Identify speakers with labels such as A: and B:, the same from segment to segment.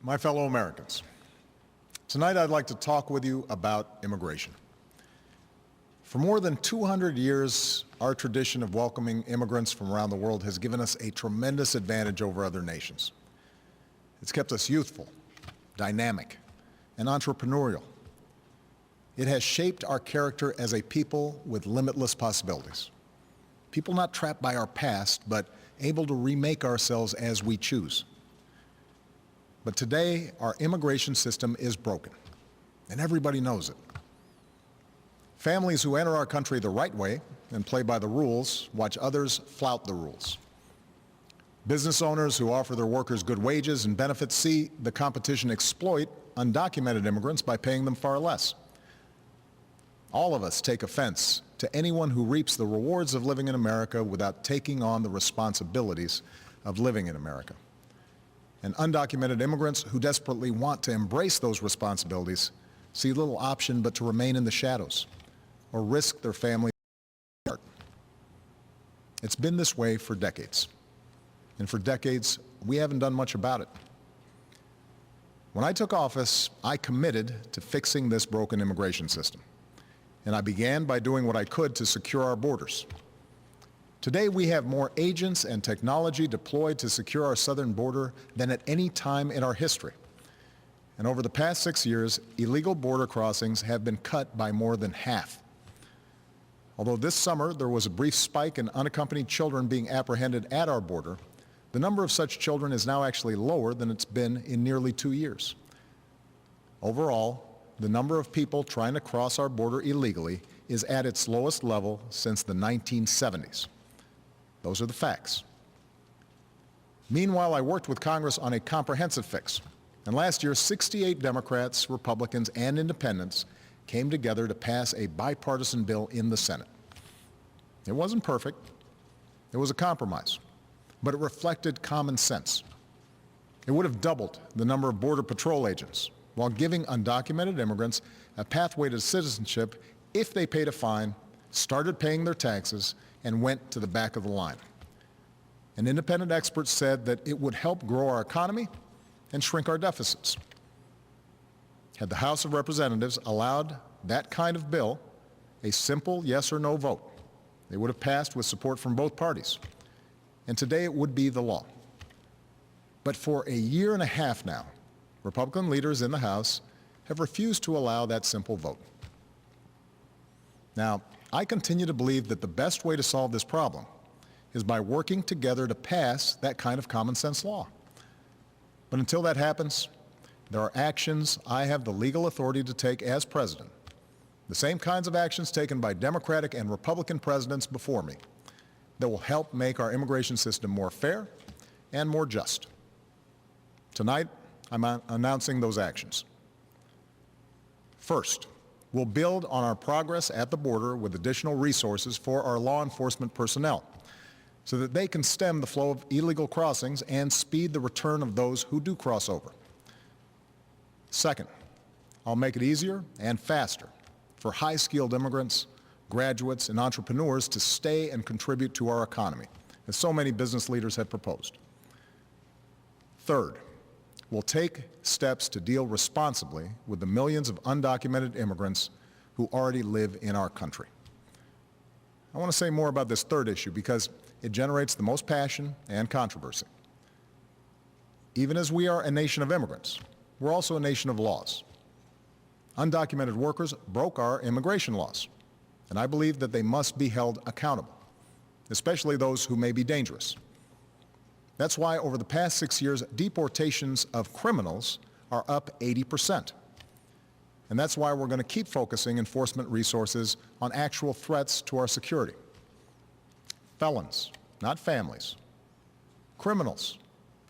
A: My fellow Americans, tonight I'd like to talk with you about immigration. For more than 200 years, our tradition of welcoming immigrants from around the world has given us a tremendous advantage over other nations. It's kept us youthful, dynamic, and entrepreneurial. It has shaped our character as a people with limitless possibilities. People not trapped by our past, but able to remake ourselves as we choose. But today, our immigration system is broken, and everybody knows it. Families who enter our country the right way and play by the rules watch others flout the rules. Business owners who offer their workers good wages and benefits see the competition exploit undocumented immigrants by paying them far less. All of us take offense to anyone who reaps the rewards of living in America without taking on the responsibilities of living in America. And undocumented immigrants who desperately want to embrace those responsibilities see little option but to remain in the shadows or risk their family. It's been this way for decades. And for decades, we haven't done much about it. When I took office, I committed to fixing this broken immigration system. And I began by doing what I could to secure our borders. Today, we have more agents and technology deployed to secure our southern border than at any time in our history. And over the past 6 years, illegal border crossings have been cut by more than half. Although this summer there was a brief spike in unaccompanied children being apprehended at our border, the number of such children is now actually lower than it's been in nearly 2 years. Overall, the number of people trying to cross our border illegally is at its lowest level since the 1970s. Those are the facts. Meanwhile, I worked with Congress on a comprehensive fix. And last year, 68 Democrats, Republicans, and independents came together to pass a bipartisan bill in the Senate. It wasn't perfect. It was a compromise. But it reflected common sense. It would have doubled the number of Border Patrol agents while giving undocumented immigrants a pathway to citizenship if they paid a fine, started paying their taxes, and went to the back of the line. And independent experts said that it would help grow our economy and shrink our deficits. Had the House of Representatives allowed that kind of bill, a simple yes or no vote, they would have passed with support from both parties. And today it would be the law. But for a year and a half now, Republican leaders in the House have refused to allow that simple vote. Now, I continue to believe that the best way to solve this problem is by working together to pass that kind of common sense law. But until that happens, there are actions I have the legal authority to take as president, the same kinds of actions taken by Democratic and Republican presidents before me, that will help make our immigration system more fair and more just. Tonight, I'm announcing those actions. First, we'll build on our progress at the border with additional resources for our law enforcement personnel so that they can stem the flow of illegal crossings and speed the return of those who do cross over. Second, I'll make it easier and faster for high-skilled immigrants, graduates, and entrepreneurs to stay and contribute to our economy, as so many business leaders have proposed. Third, we'll take steps to deal responsibly with the millions of undocumented immigrants who already live in our country. I want to say more about this third issue because it generates the most passion and controversy. Even as we are a nation of immigrants, we're also a nation of laws. Undocumented workers broke our immigration laws, and I believe that they must be held accountable, especially those who may be dangerous. That's why over the past 6 years, deportations of criminals are up 80%. And that's why we're going to keep focusing enforcement resources on actual threats to our security. Felons, not families. Criminals,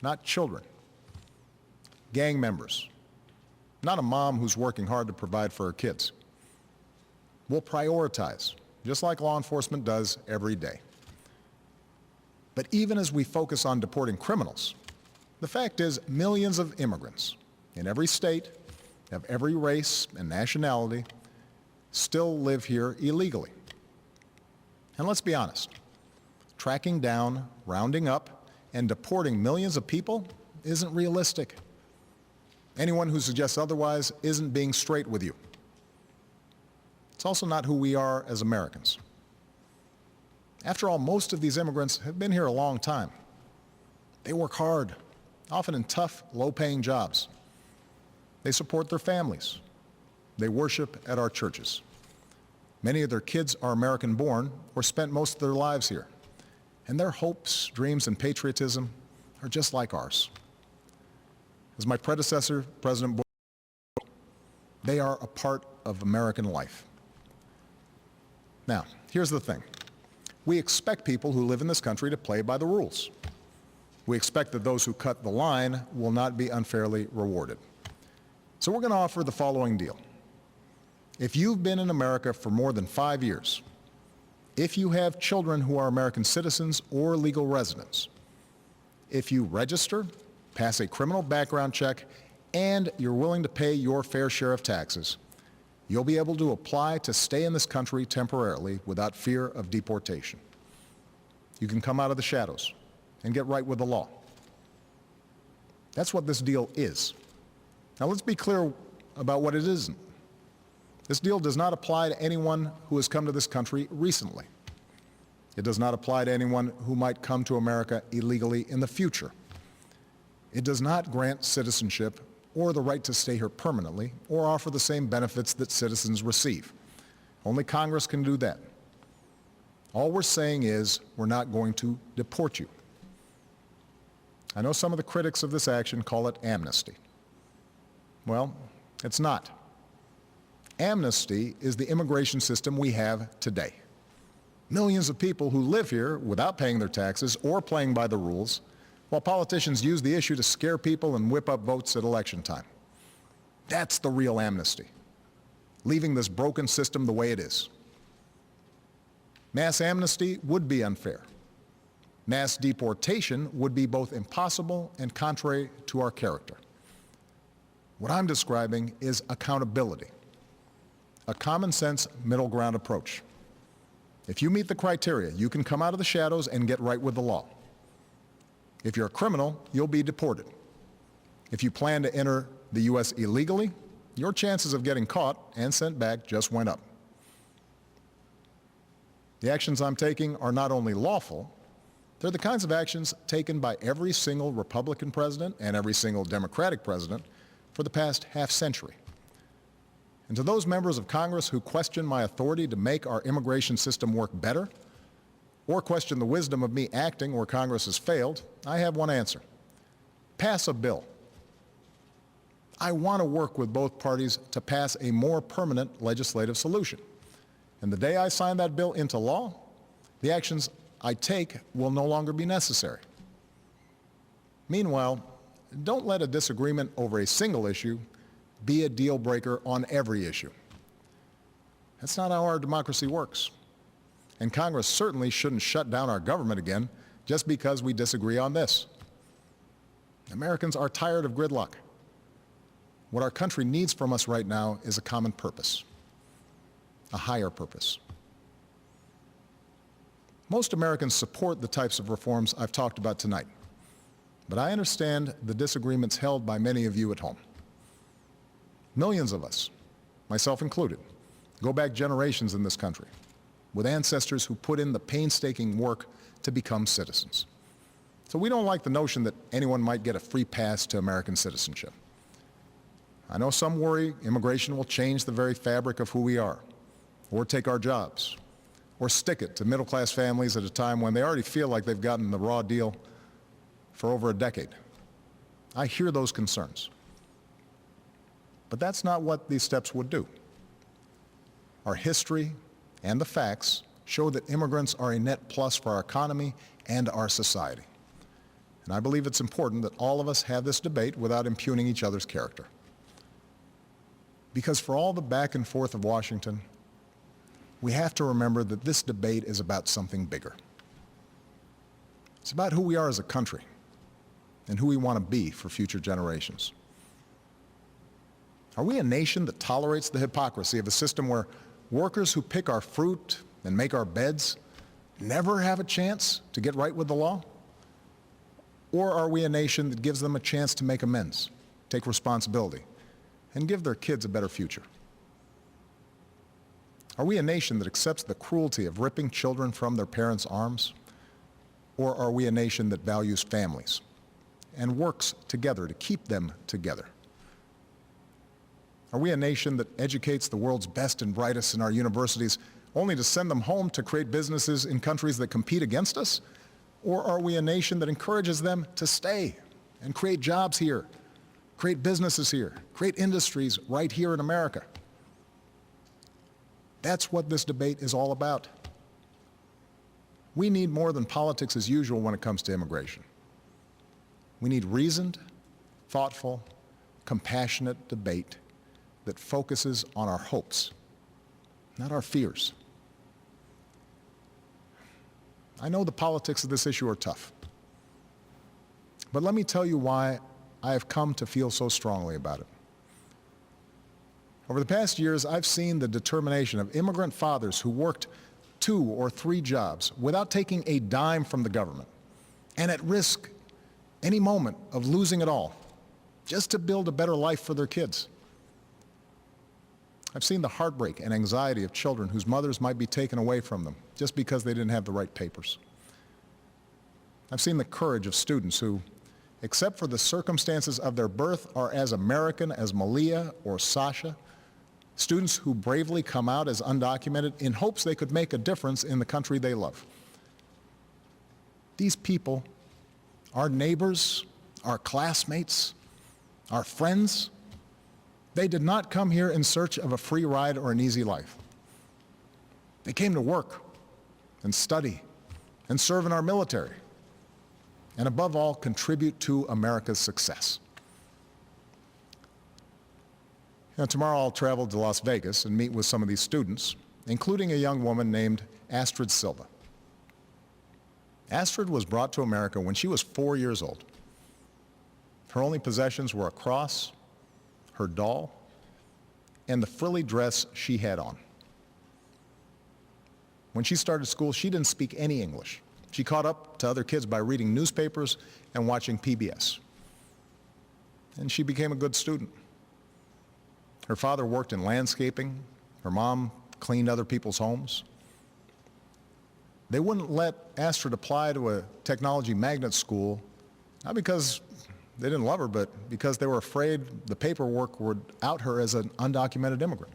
A: not children. Gang members, not a mom who's working hard to provide for her kids. We'll prioritize, just like law enforcement does every day. But even as we focus on deporting criminals, the fact is millions of immigrants in every state, of every race and nationality, still live here illegally. And let's be honest, tracking down, rounding up, and deporting millions of people isn't realistic. Anyone who suggests otherwise isn't being straight with you. It's also not who we are as Americans. After all, most of these immigrants have been here a long time. They work hard, often in tough, low-paying jobs. They support their families. They worship at our churches. Many of their kids are American-born or spent most of their lives here. And their hopes, dreams, and patriotism are just like ours. As my predecessor, President Bush, they are a part of American life. Now, here's the thing. We expect people who live in this country to play by the rules. We expect that those who cut the line will not be unfairly rewarded. So we're going to offer the following deal. If you've been in America for more than 5 years, if you have children who are American citizens or legal residents, if you register, pass a criminal background check, and you're willing to pay your fair share of taxes, you'll be able to apply to stay in this country temporarily without fear of deportation. You can come out of the shadows and get right with the law. That's what this deal is. Now let's be clear about what it isn't. This deal does not apply to anyone who has come to this country recently. It does not apply to anyone who might come to America illegally in the future. It does not grant citizenship or the right to stay here permanently or offer the same benefits that citizens receive. Only Congress can do that. All we're saying is we're not going to deport you. I know some of the critics of this action call it amnesty. Well, it's not. Amnesty is the immigration system we have today. Millions of people who live here without paying their taxes or playing by the rules, while politicians use the issue to scare people and whip up votes at election time. That's the real amnesty, leaving this broken system the way it is. Mass amnesty would be unfair. Mass deportation would be both impossible and contrary to our character. What I'm describing is accountability, a common-sense middle ground approach. If you meet the criteria, you can come out of the shadows and get right with the law. If you're a criminal, you'll be deported. If you plan to enter the U.S. illegally, your chances of getting caught and sent back just went up. The actions I'm taking are not only lawful, they're the kinds of actions taken by every single Republican president and every single Democratic president for the past half-century. And to those members of Congress who question my authority to make our immigration system work better, or question the wisdom of me acting where Congress has failed, I have one answer. Pass a bill. I want to work with both parties to pass a more permanent legislative solution. And the day I sign that bill into law, the actions I take will no longer be necessary. Meanwhile, don't let a disagreement over a single issue be a deal breaker on every issue. That's not how our democracy works. And Congress certainly shouldn't shut down our government again just because we disagree on this. Americans are tired of gridlock. What our country needs from us right now is a common purpose, a higher purpose. Most Americans support the types of reforms I've talked about tonight, but I understand the disagreements held by many of you at home. Millions of us, myself included, go back generations in this country with ancestors who put in the painstaking work to become citizens. So we don't like the notion that anyone might get a free pass to American citizenship. I know some worry immigration will change the very fabric of who we are, or take our jobs, or stick it to middle-class families at a time when they already feel like they've gotten the raw deal for over a decade. I hear those concerns. But that's not what these steps would do. Our history and the facts show that immigrants are a net plus for our economy and our society. And I believe it's important that all of us have this debate without impugning each other's character. Because for all the back and forth of Washington, we have to remember that this debate is about something bigger. It's about who we are as a country and who we want to be for future generations. Are we a nation that tolerates the hypocrisy of a system where workers who pick our fruit and make our beds never have a chance to get right with the law? Or are we a nation that gives them a chance to make amends, take responsibility, and give their kids a better future? Are we a nation that accepts the cruelty of ripping children from their parents' arms? Or are we a nation that values families and works together to keep them together? Are we a nation that educates the world's best and brightest in our universities only to send them home to create businesses in countries that compete against us? Or are we a nation that encourages them to stay and create jobs here, create businesses here, create industries right here in America? That's what this debate is all about. We need more than politics as usual when it comes to immigration. We need reasoned, thoughtful, compassionate debate that focuses on our hopes, not our fears. I know the politics of this issue are tough, but let me tell you why I have come to feel so strongly about it. Over the past years, I've seen the determination of immigrant fathers who worked 2 or 3 jobs without taking a dime from the government and at risk any moment of losing it all just to build a better life for their kids. I've seen the heartbreak and anxiety of children whose mothers might be taken away from them just because they didn't have the right papers. I've seen the courage of students who, except for the circumstances of their birth, are as American as Malia or Sasha, students who bravely come out as undocumented in hopes they could make a difference in the country they love. These people, our neighbors, our classmates, our friends, they did not come here in search of a free ride or an easy life. They came to work and study and serve in our military, and above all, contribute to America's success. Now, tomorrow I'll travel to Las Vegas and meet with some of these students, including a young woman named Astrid Silva. Astrid was brought to America when she was 4 years old. Her only possessions were a cross, her doll, and the frilly dress she had on. When she started school, she didn't speak any English. She caught up to other kids by reading newspapers and watching PBS. And she became a good student. Her father worked in landscaping. Her mom cleaned other people's homes. They wouldn't let Astrid apply to a technology magnet school, not because they didn't love her, but because they were afraid the paperwork would out her as an undocumented immigrant.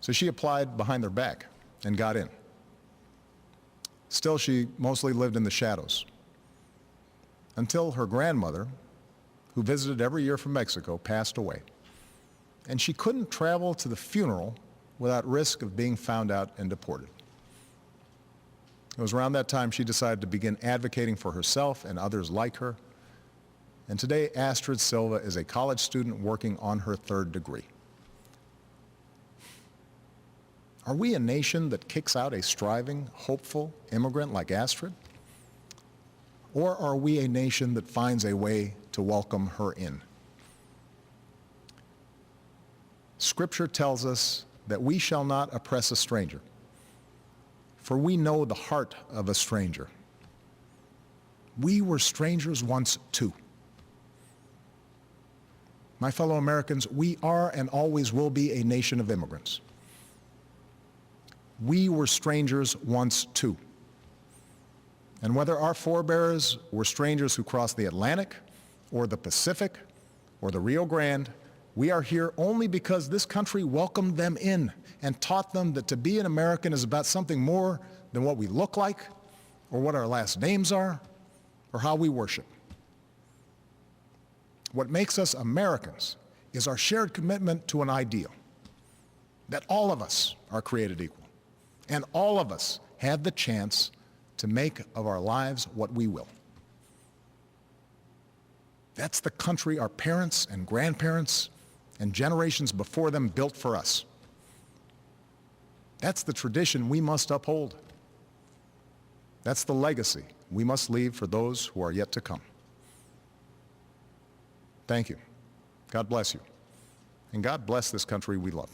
A: So she applied behind their back and got in. Still, she mostly lived in the shadows until her grandmother, who visited every year from Mexico, passed away. And she couldn't travel to the funeral without risk of being found out and deported. It was around that time she decided to begin advocating for herself and others like her. And today, Astrid Silva is a college student working on her 3rd degree. Are we a nation that kicks out a striving, hopeful immigrant like Astrid? Or are we a nation that finds a way to welcome her in? Scripture tells us that we shall not oppress a stranger, for we know the heart of a stranger. We were strangers once too. My fellow Americans, we are and always will be a nation of immigrants. We were strangers once too. And whether our forebears were strangers who crossed the Atlantic or the Pacific or the Rio Grande, we are here only because this country welcomed them in and taught them that to be an American is about something more than what we look like or what our last names are or how we worship. What makes us Americans is our shared commitment to an ideal, that all of us are created equal, and all of us have the chance to make of our lives what we will. That's the country our parents and grandparents and generations before them built for us. That's the tradition we must uphold. That's the legacy we must leave for those who are yet to come. Thank you. God bless you. And God bless this country we love.